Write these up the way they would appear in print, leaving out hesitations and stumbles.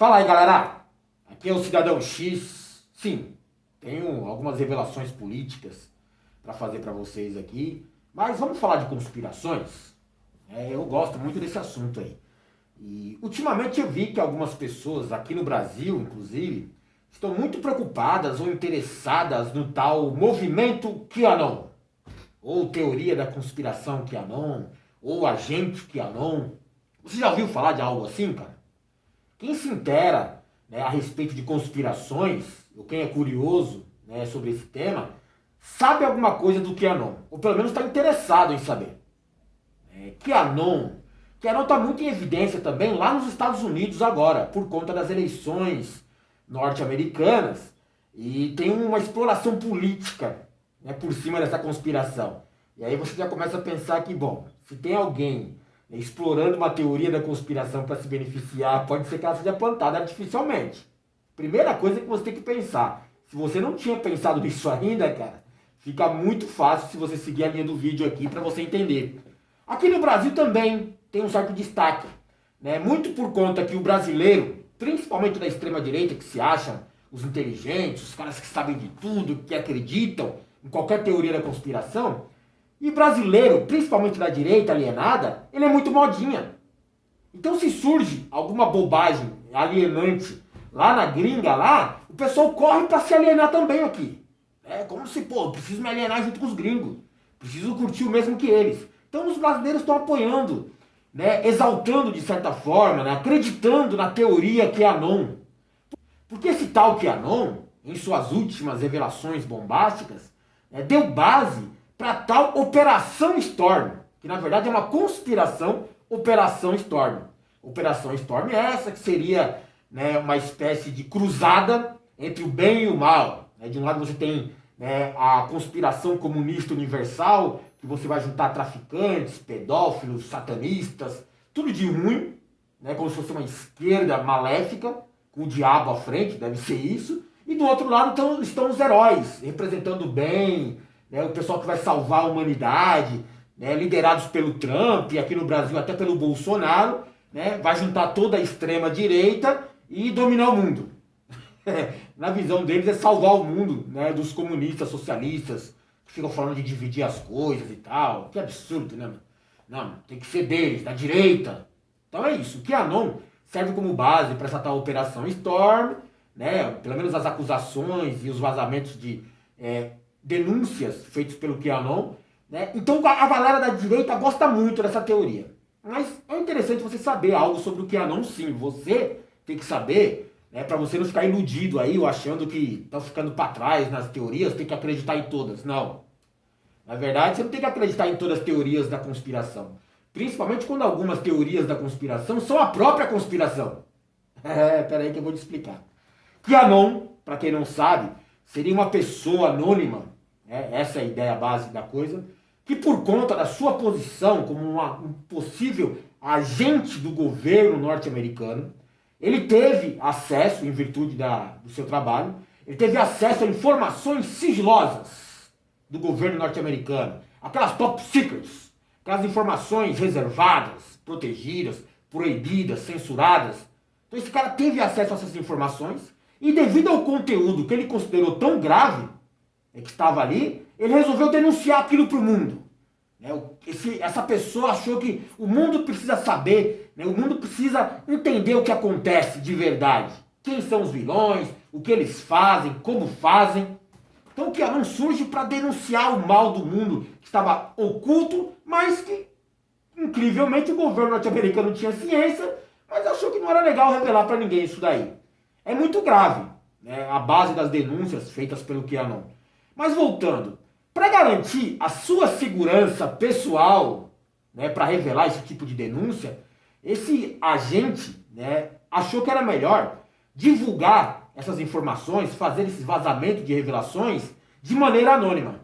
Fala aí, galera! Aqui é o Cidadão X. Sim, tenho algumas revelações políticas para fazer para vocês aqui, mas vamos falar de conspirações? Eu gosto muito desse assunto aí. E ultimamente eu vi que algumas pessoas aqui no Brasil, inclusive, estão muito preocupadas ou interessadas no tal movimento QAnon, ou teoria da conspiração QAnon, ou agente QAnon. Você já ouviu falar de algo assim, cara? Quem se intera, a respeito de conspirações, ou quem é curioso, sobre esse tema, sabe alguma coisa do QAnon, ou pelo menos está interessado em saber. QAnon está muito em evidência também lá nos Estados Unidos agora, por conta das eleições norte-americanas, e tem uma exploração política, por cima dessa conspiração. E aí você já começa a pensar que, bom, se tem alguém explorando uma teoria da conspiração para se beneficiar, pode ser que ela seja plantada artificialmente. Primeira coisa que você tem que pensar, se você não tinha pensado nisso ainda, cara, fica muito fácil se você seguir a linha do vídeo aqui para você entender. Aqui no Brasil também tem um certo destaque, muito por conta que o brasileiro, principalmente da extrema-direita, que se acham os inteligentes, os caras que sabem de tudo, que acreditam em qualquer teoria da conspiração, e brasileiro, principalmente da direita alienada, ele é muito modinha. Então se surge alguma bobagem alienante lá na gringa, lá, o pessoal corre para se alienar também aqui. É como se, preciso me alienar junto com os gringos. Preciso curtir o mesmo que eles. Então os brasileiros estão apoiando, exaltando de certa forma, acreditando na teoria QAnon. Porque esse tal QAnon, em suas últimas revelações bombásticas, deu base para tal Operação Storm, que na verdade é uma conspiração Operação Storm. Operação Storm é essa que seria uma espécie de cruzada entre o bem e o mal. De um lado você tem a conspiração comunista universal, que você vai juntar traficantes, pedófilos, satanistas, tudo de ruim, como se fosse uma esquerda maléfica, com o diabo à frente, deve ser isso. E do outro lado estão os heróis, representando o bem, o pessoal que vai salvar a humanidade, liderados pelo Trump, e aqui no Brasil até pelo Bolsonaro, vai juntar toda a extrema-direita e dominar o mundo. Na visão deles é salvar o mundo dos comunistas, socialistas, que ficam falando de dividir as coisas e tal. Que absurdo, né? Não, tem que ser deles, da direita. Então é isso. O QAnon serve como base para essa tal Operação Storm, pelo menos as acusações e os vazamentos de denúncias feitas pelo QAnon. Então a galera da direita gosta muito dessa teoria. Mas é interessante você saber algo sobre o QAnon, sim. Você tem que saber, para você não ficar iludido aí, ou achando que estão ficando para trás nas teorias, tem que acreditar em todas. Não. Na verdade, você não tem que acreditar em todas as teorias da conspiração. Principalmente quando algumas teorias da conspiração são a própria conspiração. Peraí que eu vou te explicar. QAnon, para quem não sabe, seria uma pessoa anônima, essa é a ideia base da coisa, que por conta da sua posição como um possível agente do governo norte-americano, ele teve acesso, em virtude do seu trabalho, ele teve acesso a informações sigilosas do governo norte-americano, aquelas top secrets, aquelas informações reservadas, protegidas, proibidas, censuradas. Então esse cara teve acesso a essas informações e devido ao conteúdo que ele considerou tão grave, que estava ali, ele resolveu denunciar aquilo para o mundo. Essa pessoa achou que o mundo precisa saber, o mundo precisa entender o que acontece de verdade. Quem são os vilões, o que eles fazem, como fazem. Então o QAnon surge para denunciar o mal do mundo que estava oculto, mas que, incrivelmente, o governo norte-americano tinha ciência, mas achou que não era legal revelar para ninguém isso daí. É muito grave, a base das denúncias feitas pelo QAnon. Mas voltando, para garantir a sua segurança pessoal, para revelar esse tipo de denúncia, esse agente achou que era melhor divulgar essas informações, fazer esses vazamentos de revelações de maneira anônima.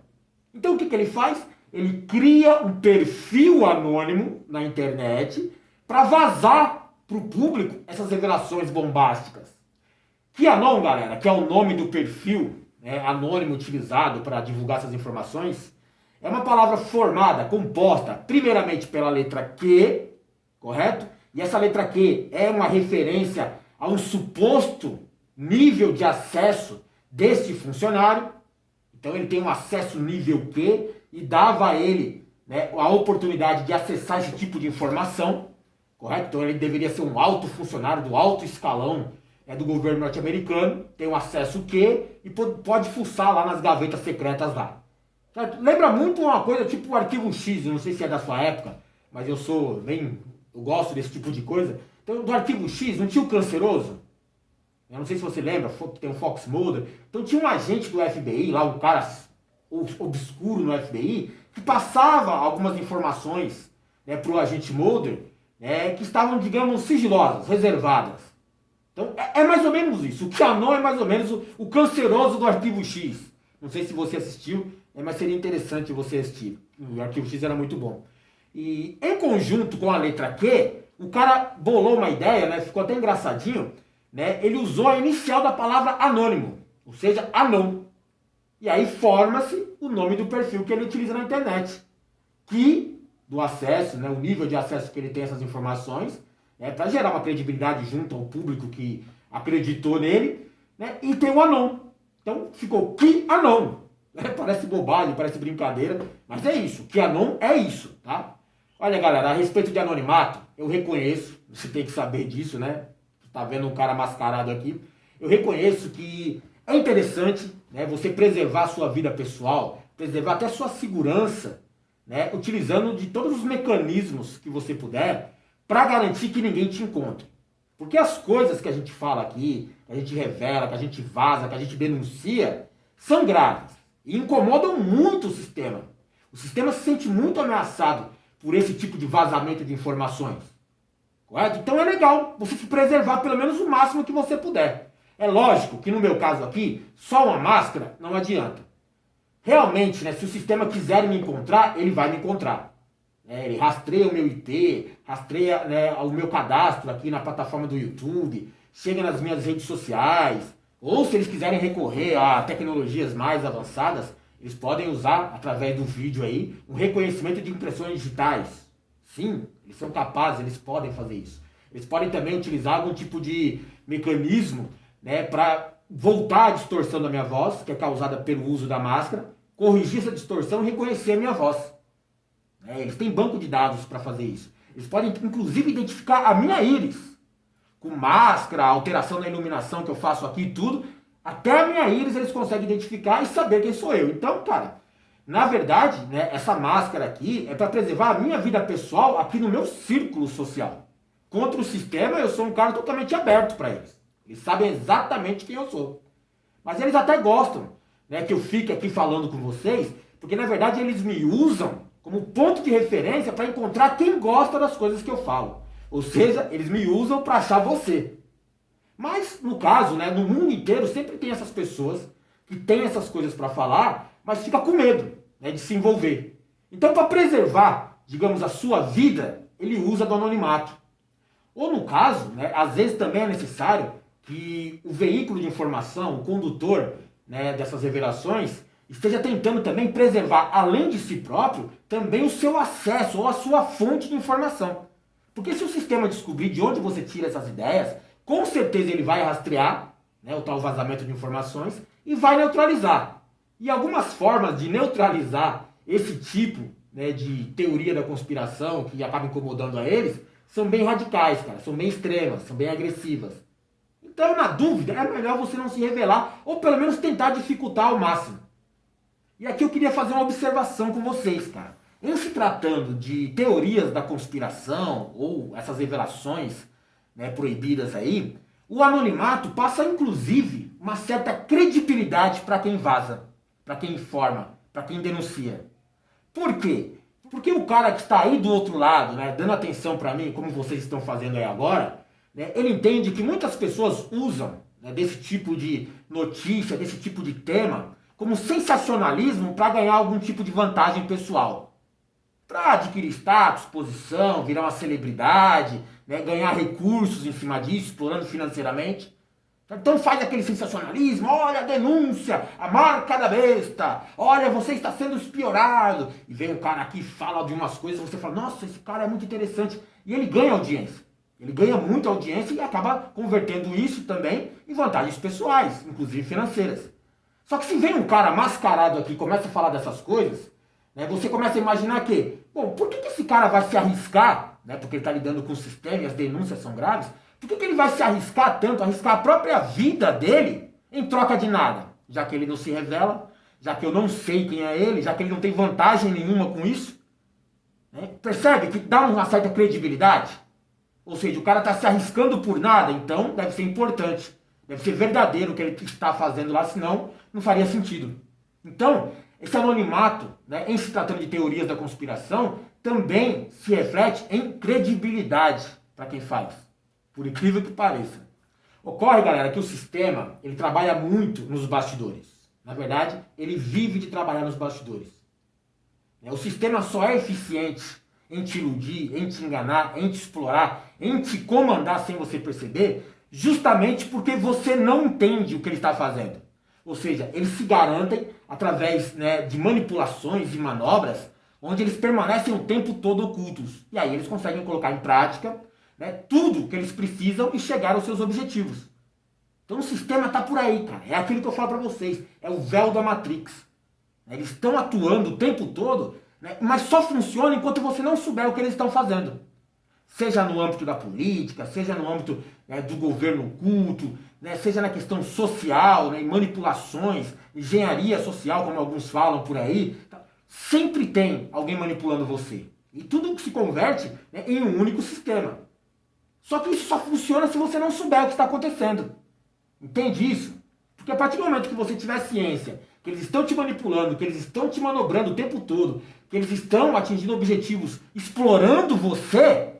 Então o que ele faz? Ele cria um perfil anônimo na internet para vazar para o público essas revelações bombásticas. QAnon, galera, que é o nome do perfil anônimo utilizado para divulgar essas informações, é uma palavra formada, composta, primeiramente pela letra Q, correto? E essa letra Q é uma referência a um suposto nível de acesso deste funcionário. Então ele tem um acesso nível Q e dava a ele, né, a oportunidade de acessar esse tipo de informação, correto? Então ele deveria ser um alto funcionário do alto escalão, do governo norte-americano, tem um acesso Q e pode fuçar lá nas gavetas secretas lá. Certo? Lembra muito uma coisa tipo o Arquivo X, não sei se é da sua época, mas eu gosto desse tipo de coisa. Então do Arquivo X não tinha o Canceroso? Eu não sei se você lembra, tem o Fox Mulder. Então tinha um agente do FBI, lá um cara obscuro no FBI, que passava algumas informações, né, para o agente Mulder, né, que estavam, digamos, sigilosas, reservadas. Então é mais ou menos isso. O QAnon é mais ou menos o Canceroso do Arquivo X. Não sei se você assistiu, mas seria interessante você assistir. O Arquivo X era muito bom. E em conjunto com a letra Q, o cara bolou uma ideia, né, ficou até engraçadinho, né, ele usou a inicial da palavra anônimo, ou seja, anon. E aí forma-se o nome do perfil que ele utiliza na internet, que do acesso, né, o nível de acesso que ele tem a essas informações, para gerar uma credibilidade junto ao público que acreditou nele, né, e tem o anon. Então ficou QAnon. Parece bobagem, parece brincadeira, mas é isso. QAnon é isso, tá? Olha, galera, a respeito de anonimato, eu reconheço, você tem que saber disso, né? Tá vendo um cara mascarado aqui. Eu reconheço que é interessante, né, você preservar a sua vida pessoal, preservar até a sua segurança, né, utilizando de todos os mecanismos que você puder para garantir que ninguém te encontre. Porque as coisas que a gente fala aqui, que a gente revela, que a gente vaza, que a gente denuncia, são graves e incomodam muito o sistema. O sistema se sente muito ameaçado por esse tipo de vazamento de informações. Correto? Então é legal você se preservar pelo menos o máximo que você puder. É lógico que no meu caso aqui, só uma máscara não adianta. Realmente, né, se o sistema quiser me encontrar, ele vai me encontrar. Ele rastreia o meu IP, rastreia, né, o meu cadastro aqui na plataforma do YouTube, chega nas minhas redes sociais, ou se eles quiserem recorrer a tecnologias mais avançadas, eles podem usar, através do vídeo aí, um reconhecimento de impressões digitais. Sim, eles são capazes, eles podem fazer isso. Eles podem também utilizar algum tipo de mecanismo, né, para voltar a distorção da minha voz, que é causada pelo uso da máscara, corrigir essa distorção e reconhecer a minha voz. Eles têm banco de dados para fazer isso. Eles podem, inclusive, identificar a minha íris. Com máscara, alteração na iluminação que eu faço aqui e tudo, até a minha íris eles conseguem identificar e saber quem sou eu. Então, cara, na verdade, né, essa máscara aqui é para preservar a minha vida pessoal aqui no meu círculo social. Contra o sistema, eu sou um cara totalmente aberto para eles. Eles sabem exatamente quem eu sou. Mas eles até gostam, né, que eu fique aqui falando com vocês, porque na verdade eles me usam como ponto de referência para encontrar quem gosta das coisas que eu falo. Ou seja, eles me usam para achar você. Mas, no caso, né, no mundo inteiro sempre tem essas pessoas que têm essas coisas para falar, mas fica com medo, né, de se envolver. Então, para preservar, digamos, a sua vida, ele usa do anonimato. Ou no caso, né, às vezes também é necessário que o veículo de informação, o condutor, né, dessas revelações, esteja tentando também preservar, além de si próprio, também o seu acesso ou a sua fonte de informação. Porque se o sistema descobrir de onde você tira essas ideias, com certeza ele vai rastrear, né, o tal vazamento de informações e vai neutralizar. E algumas formas de neutralizar esse tipo, né, de teoria da conspiração que acaba incomodando a eles são bem radicais, cara, são bem extremas, são bem agressivas. Então, na dúvida, é melhor você não se revelar ou pelo menos tentar dificultar ao máximo. E aqui eu queria fazer uma observação com vocês, cara. Em se tratando de teorias da conspiração ou essas revelações, né, proibidas aí, o anonimato passa inclusive uma certa credibilidade para quem vaza, para quem informa, para quem denuncia. Por quê? Porque o cara que está aí do outro lado, né, dando atenção para mim, como vocês estão fazendo aí agora, né, ele entende que muitas pessoas usam, né, desse tipo de notícia, desse tipo de tema, como sensacionalismo para ganhar algum tipo de vantagem pessoal. Para adquirir status, posição, virar uma celebridade, né, ganhar recursos em cima disso, explorando financeiramente. Então faz aquele sensacionalismo, olha a denúncia, a marca da besta, olha, você está sendo espiorado. E vem um cara aqui e fala de umas coisas, você fala, nossa, esse cara é muito interessante. E ele ganha audiência. Ele ganha muita audiência e acaba convertendo isso também em vantagens pessoais, inclusive financeiras. Só que se vem um cara mascarado aqui e começa a falar dessas coisas, né, você começa a imaginar que, bom, por que esse cara vai se arriscar, né, porque ele está lidando com o sistema e as denúncias são graves, por que ele vai se arriscar tanto, arriscar a própria vida dele em troca de nada? Já que ele não se revela, já que eu não sei quem é ele, já que ele não tem vantagem nenhuma com isso. Né? Percebe que dá uma certa credibilidade? Ou seja, o cara está se arriscando por nada, então deve ser importante. Deve ser verdadeiro o que ele está fazendo lá, senão não faria sentido. Então, esse anonimato, né, em se tratando de teorias da conspiração, também se reflete em credibilidade para quem faz. Por incrível que pareça. Ocorre, galera, que o sistema, ele trabalha muito nos bastidores. Na verdade, ele vive de trabalhar nos bastidores. O sistema só é eficiente em te iludir, em te enganar, em te explorar, em te comandar sem você perceber, justamente porque você não entende o que ele está fazendo. Ou seja, eles se garantem através, né, de manipulações e manobras, onde eles permanecem o tempo todo ocultos. E aí eles conseguem colocar em prática, né, tudo que eles precisam e chegar aos seus objetivos. Então o sistema está por aí, cara. É aquilo que eu falo para vocês. É o véu da Matrix. Eles estão atuando o tempo todo, né, mas só funciona enquanto você não souber o que eles estão fazendo. Seja no âmbito da política, seja no âmbito, né, do governo oculto, né, seja na questão social, né, manipulações, engenharia social, como alguns falam por aí. Sempre tem alguém manipulando você. E tudo se converte, né, em um único sistema. Só que isso só funciona se você não souber o que está acontecendo. Entende isso? Porque a partir do momento que você tiver ciência que eles estão te manipulando, que eles estão te manobrando o tempo todo, que eles estão atingindo objetivos explorando você,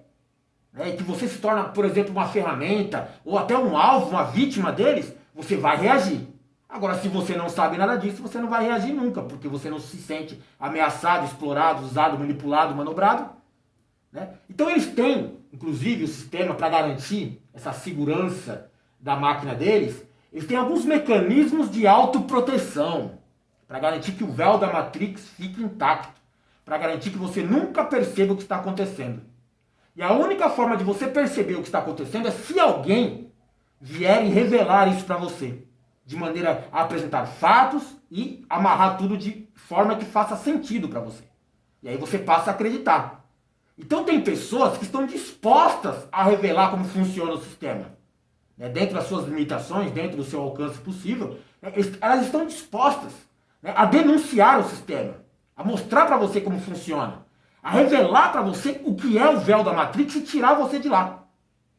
né, que você se torna, por exemplo, uma ferramenta ou até um alvo, uma vítima deles, você vai reagir. Agora, se você não sabe nada disso, você não vai reagir nunca, porque você não se sente ameaçado, explorado, usado, manipulado, manobrado. Né? Então eles têm, inclusive, o sistema para garantir essa segurança da máquina deles, eles têm alguns mecanismos de autoproteção para garantir que o véu da Matrix fique intacto, para garantir que você nunca perceba o que está acontecendo. E a única forma de você perceber o que está acontecendo é se alguém vier e revelar isso para você, de maneira a apresentar fatos e amarrar tudo de forma que faça sentido para você. E aí você passa a acreditar. Então tem pessoas que estão dispostas a revelar como funciona o sistema. Dentro das suas limitações, dentro do seu alcance possível, elas estão dispostas, né, a denunciar o sistema, a mostrar para você como funciona, a revelar para você o que é o véu da Matrix e tirar você de lá.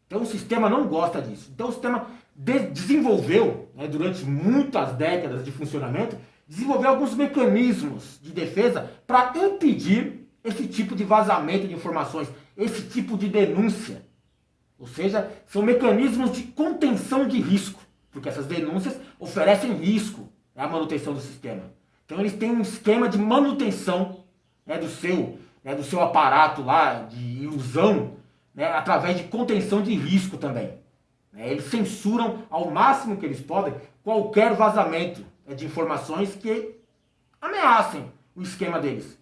Então o sistema não gosta disso. Então o sistema desenvolveu, né, durante muitas décadas de funcionamento, desenvolveu alguns mecanismos de defesa para impedir esse tipo de vazamento de informações, esse tipo de denúncia. Ou seja, são mecanismos de contenção de risco, porque essas denúncias oferecem risco à manutenção do sistema. Então eles têm um esquema de manutenção, né, do seu aparato lá de ilusão, né, através de contenção de risco também. Eles censuram ao máximo que eles podem qualquer vazamento, né, de informações que ameacem o esquema deles.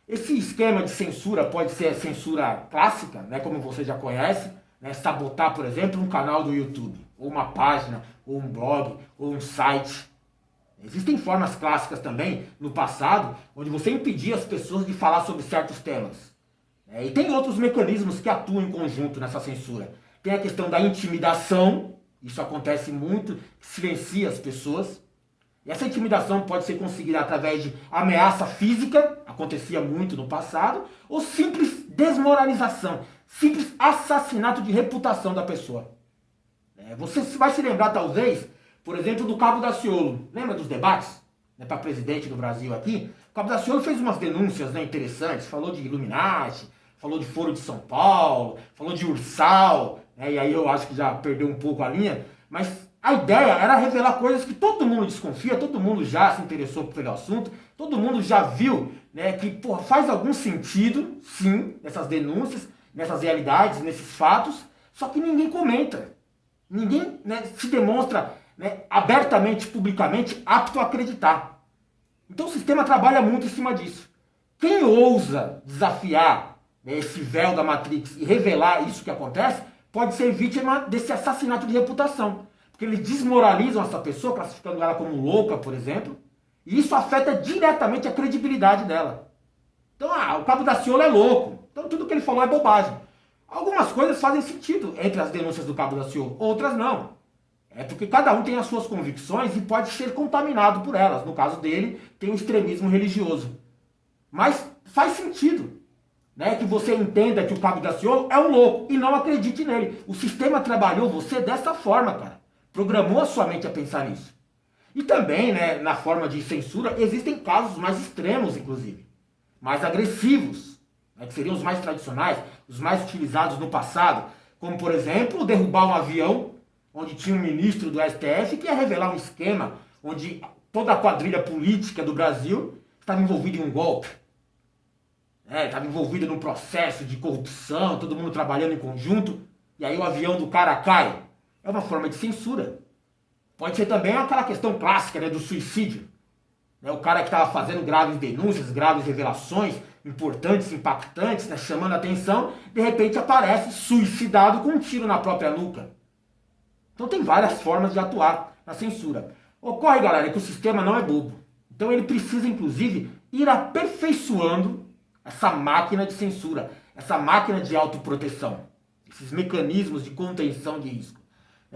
Esse esquema de censura pode ser a censura clássica, né, como você já conhece, né, sabotar, por exemplo, um canal do YouTube, ou uma página, ou um blog, ou um site. Existem formas clássicas também, no passado, onde você impedia as pessoas de falar sobre certos temas. E tem outros mecanismos que atuam em conjunto nessa censura. Tem a questão da intimidação, isso acontece muito, silencia as pessoas. E essa intimidação pode ser conseguida através de ameaça física, acontecia muito no passado, ou simples desmoralização, simples assassinato de reputação da pessoa. Você vai se lembrar, talvez, por exemplo, do Cabo Daciolo. Lembra dos debates, né, para presidente do Brasil aqui? O Cabo Daciolo fez umas denúncias, né, interessantes, falou de Illuminati, falou de Foro de São Paulo, falou de Ursal, né, e aí eu acho que já perdeu um pouco a linha, mas a ideia era revelar coisas que todo mundo desconfia, todo mundo já se interessou pelo assunto, todo mundo já viu, né, que faz algum sentido, sim, nessas denúncias, nessas realidades, nesses fatos, só que ninguém comenta. Ninguém, né, se demonstra, né, abertamente, publicamente, apto a acreditar. Então o sistema trabalha muito em cima disso. Quem ousa desafiar, né, esse véu da Matrix e revelar isso que acontece, pode ser vítima desse assassinato de reputação. Porque eles desmoralizam essa pessoa, classificando ela como louca, por exemplo, e isso afeta diretamente a credibilidade dela. Então, o Cabo Daciolo é louco, então tudo que ele falou é bobagem. Algumas coisas fazem sentido entre as denúncias do Cabo Daciolo, outras não. É porque cada um tem as suas convicções e pode ser contaminado por elas. No caso dele, tem o extremismo religioso. Mas faz sentido, né, que você entenda que o Cabo Daciolo é um louco e não acredite nele. O sistema trabalhou você dessa forma, cara. Programou a sua mente a pensar nisso. E também, né, na forma de censura, existem casos mais extremos, inclusive. Mais agressivos, né, que seriam os mais tradicionais, os mais utilizados no passado. Como, por exemplo, derrubar um avião onde tinha um ministro do STF que ia revelar um esquema onde toda a quadrilha política do Brasil estava envolvida em um golpe. Estava envolvida num processo de corrupção, todo mundo trabalhando em conjunto, e aí o avião do cara cai. É uma forma de censura. Pode ser também aquela questão clássica, né, do suicídio. O cara que estava fazendo graves denúncias, graves revelações, importantes, impactantes, né, chamando a atenção, de repente aparece suicidado com um tiro na própria nuca. Então tem várias formas de atuar na censura. Ocorre, galera, que o sistema não é bobo. Então ele precisa, inclusive, ir aperfeiçoando essa máquina de censura, essa máquina de autoproteção, esses mecanismos de contenção de risco.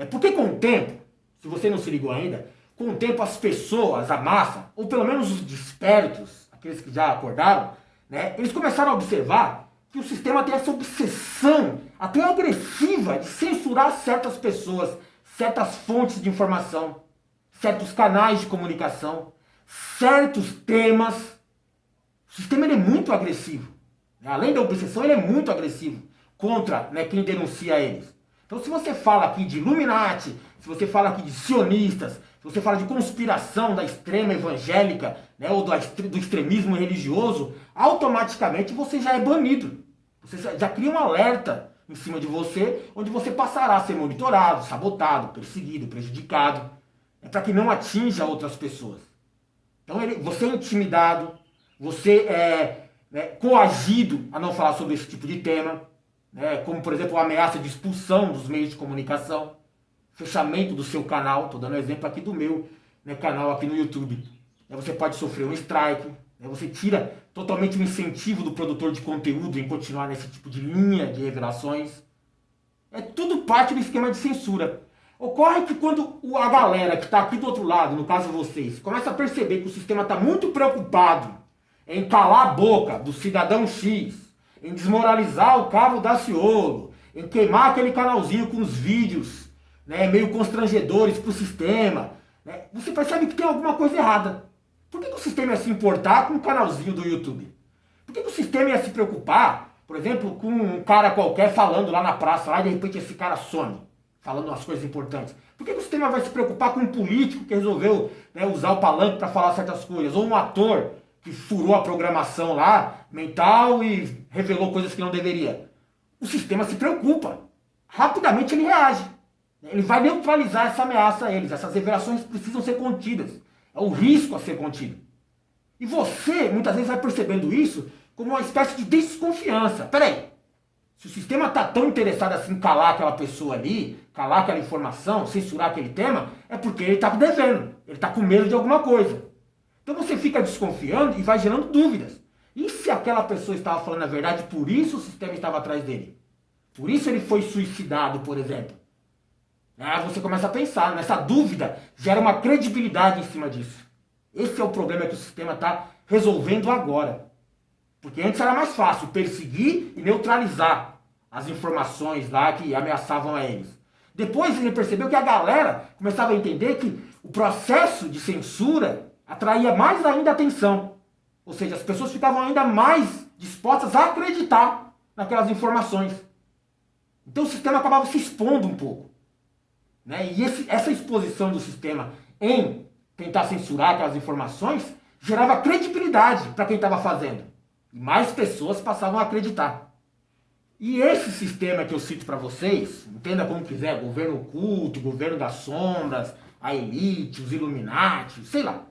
Porque com o tempo, se você não se ligou ainda, com o tempo as pessoas, a massa, ou pelo menos os despertos, aqueles que já acordaram, né, eles começaram a observar que o sistema tem essa obsessão, até agressiva, de censurar certas pessoas, certas fontes de informação, certos canais de comunicação, certos temas. O sistema ele é muito agressivo. Além da obsessão, ele é muito agressivo contra, né, quem denuncia eles. Então, se você fala aqui de Illuminati, se você fala aqui de sionistas, se você fala de conspiração da extrema evangélica, né, ou do extremismo religioso, automaticamente você já é banido. Você já cria um alerta em cima de você, onde você passará a ser monitorado, sabotado, perseguido, prejudicado, para que não atinja outras pessoas. Então você é intimidado, você é, né, coagido a não falar sobre esse tipo de tema, né, como por exemplo a ameaça de expulsão dos meios de comunicação, fechamento do seu canal, estou dando um exemplo aqui do meu, né, canal aqui no YouTube. Você pode sofrer um strike, você tira totalmente o incentivo do produtor de conteúdo em continuar nesse tipo de linha de revelações. É tudo parte do esquema de censura. Ocorre que quando a galera que está aqui do outro lado, no caso vocês, começa a perceber que o sistema está muito preocupado em calar a boca do cidadão X, em desmoralizar o Cabo Daciolo, em queimar aquele canalzinho com os vídeos, né, meio constrangedores para o sistema, né, você percebe que tem alguma coisa errada. Por que o sistema ia se importar com um canalzinho do YouTube? Por que o sistema ia se preocupar, por exemplo, com um cara qualquer falando lá na praça, lá e de repente esse cara some, falando umas coisas importantes? Por que o sistema vai se preocupar com um político que resolveu, né, usar o palanque para falar certas coisas? Ou um ator que furou a programação lá, mental, e revelou coisas que não deveria? O sistema se preocupa. Rapidamente ele reage. Ele vai neutralizar essa ameaça a eles. Essas revelações precisam ser contidas. É o risco a ser contido. E você, muitas vezes, vai percebendo isso como uma espécie de desconfiança. Peraí, se o sistema está tão interessado assim em calar aquela pessoa ali, calar aquela informação, censurar aquele tema, é porque ele está devendo. Ele está com medo de alguma coisa. Então você fica desconfiando e vai gerando dúvidas. E se aquela pessoa estava falando a verdade, por isso o sistema estava atrás dele? Por isso ele foi suicidado, por exemplo? Você começa a pensar, essa dúvida gera uma credibilidade em cima disso. Esse é o problema que o sistema está resolvendo agora. Porque antes era mais fácil perseguir e neutralizar as informações lá que ameaçavam a eles. Depois ele percebeu que a galera começava a entender que o processo de censura atraía mais ainda atenção. Ou seja, as pessoas ficavam ainda mais dispostas a acreditar naquelas informações. Então o sistema acabava se expondo um pouco. Né? E essa exposição do sistema em tentar censurar aquelas informações gerava credibilidade para quem estava fazendo. E mais pessoas passavam a acreditar. E esse sistema que eu cito para vocês, entenda como quiser, governo oculto, governo das sombras, a elite, os Illuminati, sei lá.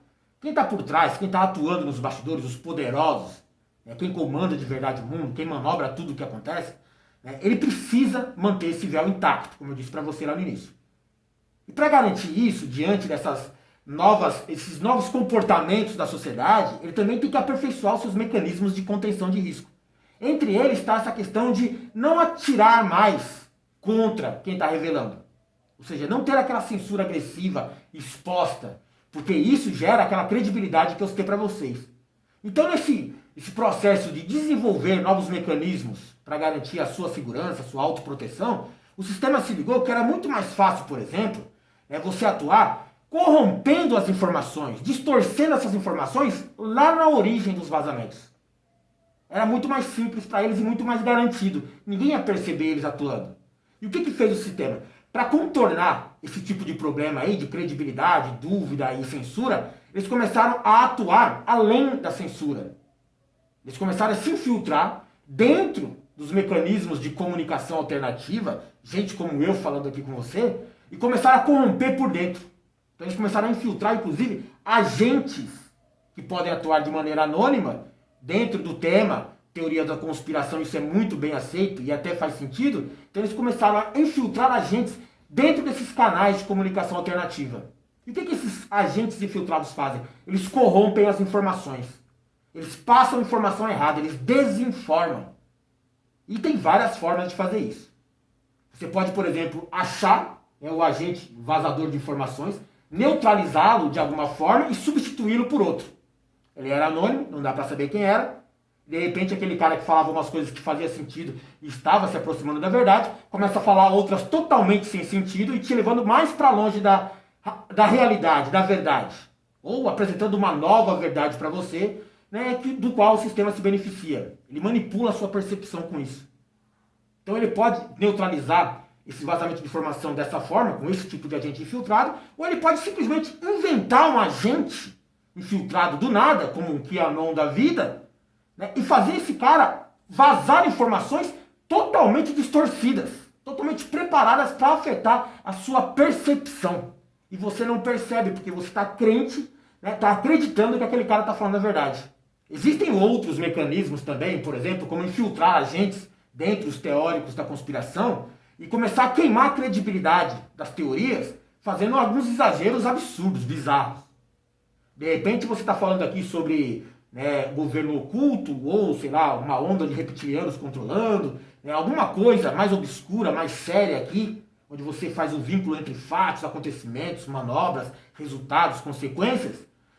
Quem está por trás, quem está atuando nos bastidores, os poderosos, né? Quem comanda de verdade o mundo, quem manobra tudo o que acontece, né, ele precisa manter esse véu intacto, como eu disse para você lá no início. E para garantir isso, diante esses novos comportamentos da sociedade, ele também tem que aperfeiçoar os seus mecanismos de contenção de risco. Entre eles está essa questão de não atirar mais contra quem está revelando. Ou seja, não ter aquela censura agressiva, exposta, porque isso gera aquela credibilidade que eu citei para vocês. Então, nesse processo de desenvolver novos mecanismos para garantir a sua segurança, a sua autoproteção, o sistema se ligou que era muito mais fácil, por exemplo, você atuar corrompendo as informações, distorcendo essas informações lá na origem dos vazamentos. Era muito mais simples para eles e muito mais garantido. Ninguém ia perceber eles atuando. E o que fez o sistema? Para contornar esse tipo de problema aí, de credibilidade, dúvida e censura, eles começaram a atuar além da censura. Eles começaram a se infiltrar dentro dos mecanismos de comunicação alternativa, gente como eu falando aqui com você, e começaram a corromper por dentro. Então eles começaram a infiltrar, inclusive, agentes que podem atuar de maneira anônima dentro do tema teoria da conspiração. Isso é muito bem aceito e até faz sentido. Então eles começaram a infiltrar agentes dentro desses canais de comunicação alternativa. E o que esses agentes infiltrados fazem? Eles corrompem as informações. Eles passam informação errada, eles desinformam. E tem várias formas de fazer isso. Você pode, por exemplo, achar o agente vazador de informações, neutralizá-lo de alguma forma e substituí-lo por outro. Ele era anônimo, não dá para saber quem era. De repente, aquele cara que falava umas coisas que fazia sentido e estava se aproximando da verdade, começa a falar outras totalmente sem sentido e te levando mais para longe da realidade, da verdade. Ou apresentando uma nova verdade para você, né, do qual o sistema se beneficia. Ele manipula a sua percepção com isso. Então ele pode neutralizar esse vazamento de informação dessa forma, com esse tipo de agente infiltrado, ou ele pode simplesmente inventar um agente infiltrado do nada, como um QAnon da vida, né, e fazer esse cara vazar informações totalmente distorcidas, totalmente preparadas para afetar a sua percepção. E você não percebe, porque você está crente, está acreditando que aquele cara está falando a verdade. Existem outros mecanismos também, por exemplo, como infiltrar agentes dentro dos teóricos da conspiração e começar a queimar a credibilidade das teorias, fazendo alguns exageros absurdos, bizarros. De repente você está falando aqui sobre governo oculto, ou sei lá, uma onda de reptilianos controlando, alguma coisa mais obscura, mais séria aqui, onde você faz um vínculo entre fatos, acontecimentos, manobras, resultados, consequências,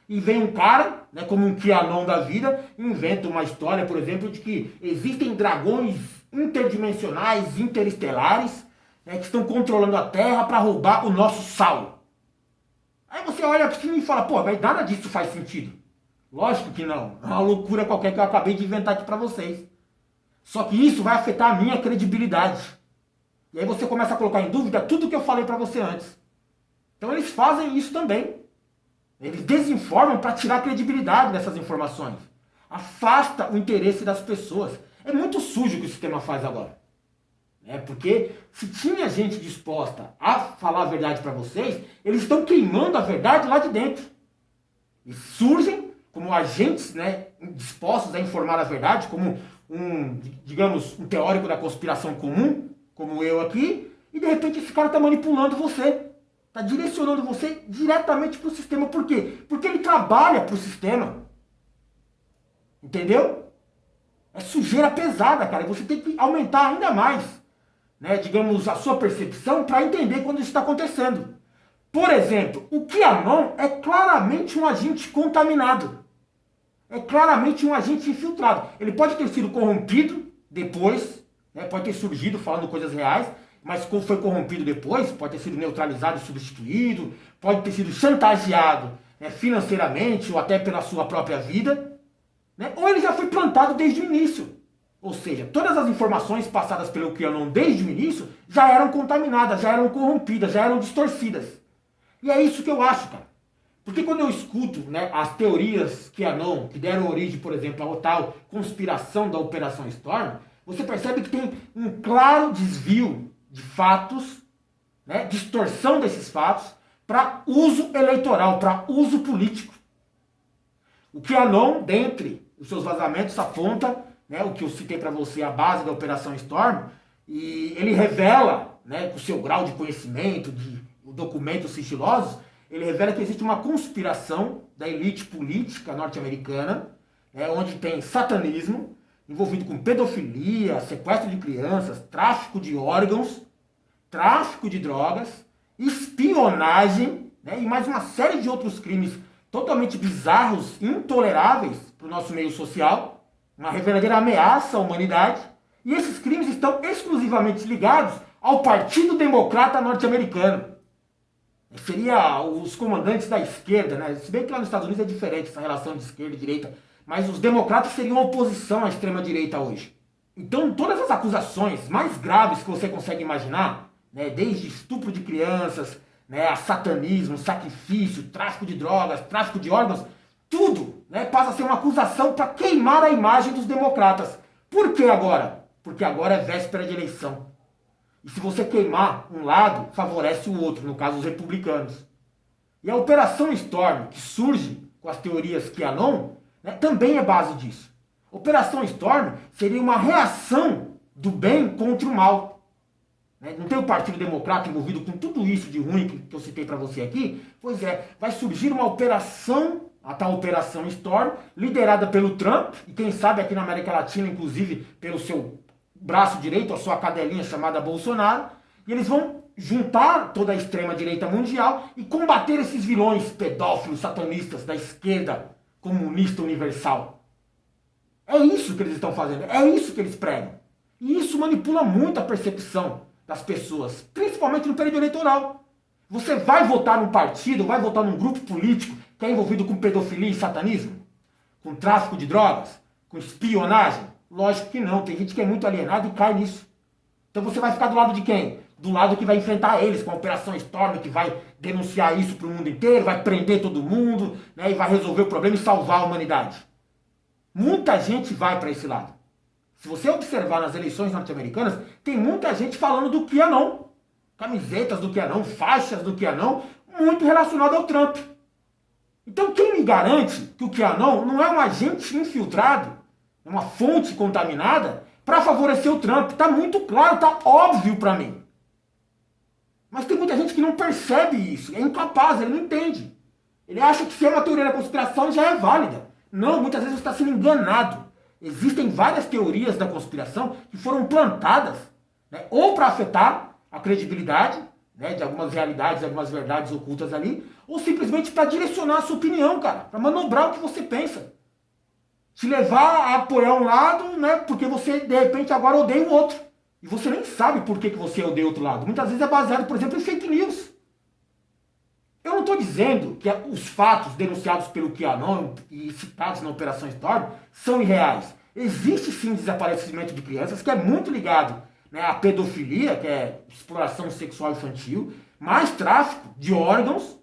e vem um cara, como um QAnon da vida, e inventa uma história, por exemplo, de que existem dragões interdimensionais, interestelares, que estão controlando a Terra para roubar o nosso sal. Aí você olha assim e fala, pô, mas nada disso faz sentido. Lógico que não. É uma loucura qualquer que eu acabei de inventar aqui para vocês. Só que isso vai afetar a minha credibilidade. E aí você começa a colocar em dúvida tudo que eu falei para você antes. Então eles fazem isso também. Eles desinformam para tirar a credibilidade dessas informações. Afasta o interesse das pessoas. É muito sujo o que o sistema faz agora. Porque se tinha gente disposta a falar a verdade para vocês, eles estão queimando a verdade lá de dentro. E surgem como agentes dispostos a informar a verdade, como um teórico da conspiração comum, como eu aqui, e de repente esse cara está manipulando você. Está direcionando você diretamente para o sistema. Por quê? Porque ele trabalha para o sistema. Entendeu? É sujeira pesada, cara. E você tem que aumentar ainda mais, a sua percepção para entender quando isso está acontecendo. Por exemplo, o QAnon é claramente um agente contaminado. É claramente um agente infiltrado. Ele pode ter sido corrompido depois, pode ter surgido falando coisas reais, mas como foi corrompido depois, pode ter sido neutralizado e substituído, pode ter sido chantageado financeiramente ou até pela sua própria vida, ou ele já foi plantado desde o início. Ou seja, todas as informações passadas pelo QAnon desde o início já eram contaminadas, já eram corrompidas, já eram distorcidas. E é isso que eu acho, cara. Porque quando eu escuto as teorias QAnon, que deram origem, por exemplo, à tal conspiração da Operação Storm, você percebe que tem um claro desvio de fatos, distorção desses fatos, para uso eleitoral, para uso político. O QAnon, dentre os seus vazamentos, aponta, o que eu citei para você, a base da Operação Storm, E ele revela, né, com o seu grau de conhecimento, de documentos sigilosos, ele revela que existe uma conspiração da elite política norte-americana, né, onde tem satanismo, envolvido com pedofilia, sequestro de crianças, tráfico de órgãos, tráfico de drogas, espionagem, né, e mais uma série de outros crimes totalmente bizarros, intoleráveis para o nosso meio social, uma verdadeira ameaça à humanidade, e esses crimes estão exclusivamente ligados ao Partido Democrata norte-americano. Seria os comandantes da esquerda, né? Se bem que lá nos Estados Unidos é diferente essa relação de esquerda e direita, mas os democratas seriam oposição à extrema-direita hoje. Então, todas as acusações mais graves que você consegue imaginar, né, desde estupro de crianças, né, a satanismo, sacrifício, tráfico de drogas, tráfico de órgãos, tudo, né, passa a ser uma acusação para queimar a imagem dos democratas. Por que agora? Porque agora é véspera de eleição. E se você queimar um lado, favorece o outro, no caso os republicanos. E a Operação Storm, que surge com as teorias QAnon, né, também é base disso. Operação Storm seria uma reação do bem contra o mal. Né? Não tem o Partido Democrata envolvido com tudo isso de ruim que eu citei para você aqui? Pois é, vai surgir uma operação, a tal Operação Storm, liderada pelo Trump, e quem sabe aqui na América Latina, inclusive pelo seu braço direito, a sua cadelinha chamada Bolsonaro, e eles vão juntar toda a extrema-direita mundial e combater esses vilões pedófilos, satanistas da esquerda comunista universal. É isso que eles estão fazendo, é isso que eles pregam. E isso manipula muito a percepção das pessoas, principalmente no período eleitoral. Você vai votar num partido, vai votar num grupo político que é envolvido com pedofilia e satanismo? Com tráfico de drogas? Com espionagem? Lógico que não, tem gente que é muito alienada e cai nisso. Então você vai ficar do lado de quem? Do lado que vai enfrentar eles com a Operação Storm, que vai denunciar isso para o mundo inteiro, vai prender todo mundo, né, e vai resolver o problema e salvar a humanidade. Muita gente vai para esse lado. Se você observar nas eleições norte-americanas, tem muita gente falando do QAnon. Camisetas do QAnon, faixas do QAnon, muito relacionado ao Trump. Então quem me garante que o QAnon não é um agente infiltrado, uma fonte contaminada, para favorecer o Trump? Está muito claro, está óbvio para mim. Mas tem muita gente que não percebe isso, é incapaz, ele não entende. Ele acha que se é uma teoria da conspiração já é válida. Não, muitas vezes você está sendo enganado. Existem várias teorias da conspiração que foram plantadas, né, ou para afetar a credibilidade, né, de algumas realidades, de algumas verdades ocultas ali, ou simplesmente para direcionar a sua opinião, cara, para manobrar o que você pensa. Te levar a apoiar um lado, né, porque você, de repente, agora odeia o outro. E você nem sabe por que você odeia o outro lado. Muitas vezes é baseado, por exemplo, em fake news. Eu não estou dizendo que os fatos denunciados pelo QAnon e citados na Operação Storm são irreais. Existe sim desaparecimento de crianças, que é muito ligado, né, à pedofilia, que é exploração sexual infantil, mais tráfico de órgãos.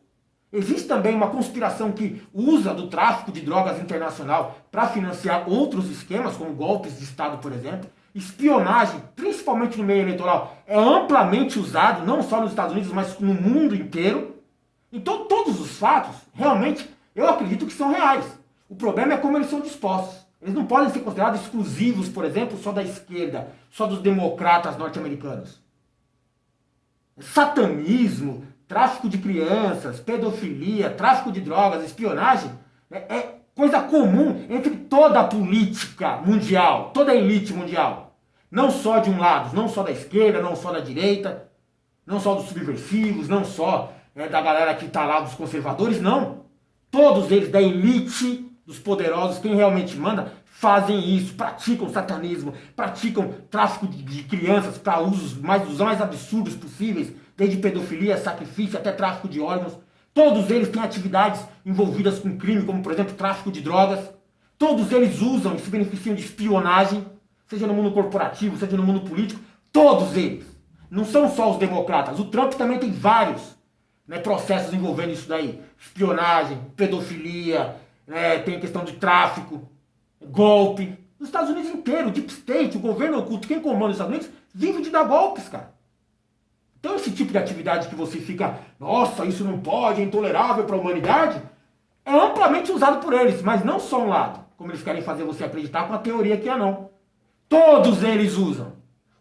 Existe também uma conspiração que usa do tráfico de drogas internacional para financiar outros esquemas, como golpes de Estado, por exemplo. Espionagem, principalmente no meio eleitoral, é amplamente usado, não só nos Estados Unidos, mas no mundo inteiro. Então todos os fatos, realmente, eu acredito que são reais. O problema é como eles são dispostos. Eles não podem ser considerados exclusivos, por exemplo, só da esquerda, só dos democratas norte-americanos. Satanismo, tráfico de crianças, pedofilia, tráfico de drogas, espionagem, é coisa comum entre toda a política mundial, toda a elite mundial. Não só de um lado, não só da esquerda, não só da direita, não só dos subversivos, não só da galera que está lá, dos conservadores, não. Todos eles, da elite, dos poderosos, quem realmente manda, fazem isso, praticam satanismo, praticam tráfico de crianças para usos os mais absurdos possíveis, desde pedofilia, sacrifício, até tráfico de órgãos. Todos eles têm atividades envolvidas com crime, como, por exemplo, tráfico de drogas. Todos eles usam e se beneficiam de espionagem, seja no mundo corporativo, seja no mundo político. Todos eles. Não são só os democratas. O Trump também tem vários, né, processos envolvendo isso daí. Espionagem, pedofilia, tem questão de tráfico, golpe. Nos Estados Unidos inteiro, o Deep State, o governo oculto, quem comanda os Estados Unidos, vive de dar golpes, cara. Então esse tipo de atividade que você fica, nossa, isso não pode, é intolerável para a humanidade, é amplamente usado por eles, mas não só um lado, como eles querem fazer você acreditar com a teoria que é não. Todos eles usam.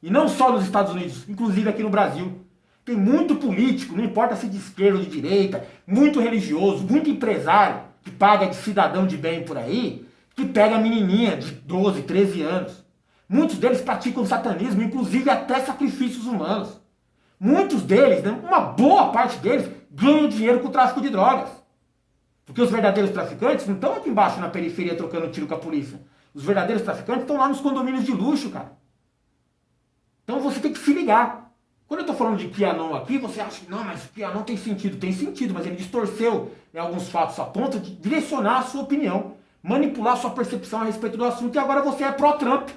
E não só nos Estados Unidos, inclusive aqui no Brasil. Tem muito político, não importa se de esquerda ou de direita, muito religioso, muito empresário, que paga de cidadão de bem por aí, que pega a menininha de 12, 13 anos. Muitos deles praticam satanismo, inclusive até sacrifícios humanos. Muitos deles, né, uma boa parte deles, ganham dinheiro com o tráfico de drogas. Porque os verdadeiros traficantes não estão aqui embaixo na periferia trocando tiro com a polícia. Os verdadeiros traficantes estão lá nos condomínios de luxo, cara. Então você tem que se ligar. Quando eu estou falando de QAnon aqui, você acha que não, mas QAnon tem sentido. Tem sentido, mas ele distorceu, né, alguns fatos a ponto de direcionar a sua opinião, manipular a sua percepção a respeito do assunto, e agora você é pró-Trump.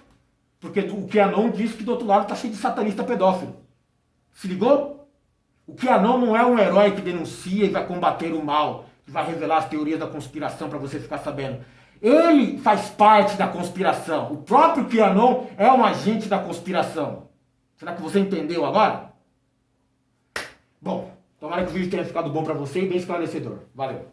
Porque o QAnon diz que do outro lado está cheio de satanista pedófilo. Se ligou? O QAnon não é um herói que denuncia e vai combater o mal, que vai revelar as teorias da conspiração para você ficar sabendo. Ele faz parte da conspiração. O próprio QAnon é um agente da conspiração. Será que você entendeu agora? Bom, tomara que o vídeo tenha ficado bom para você e bem esclarecedor. Valeu!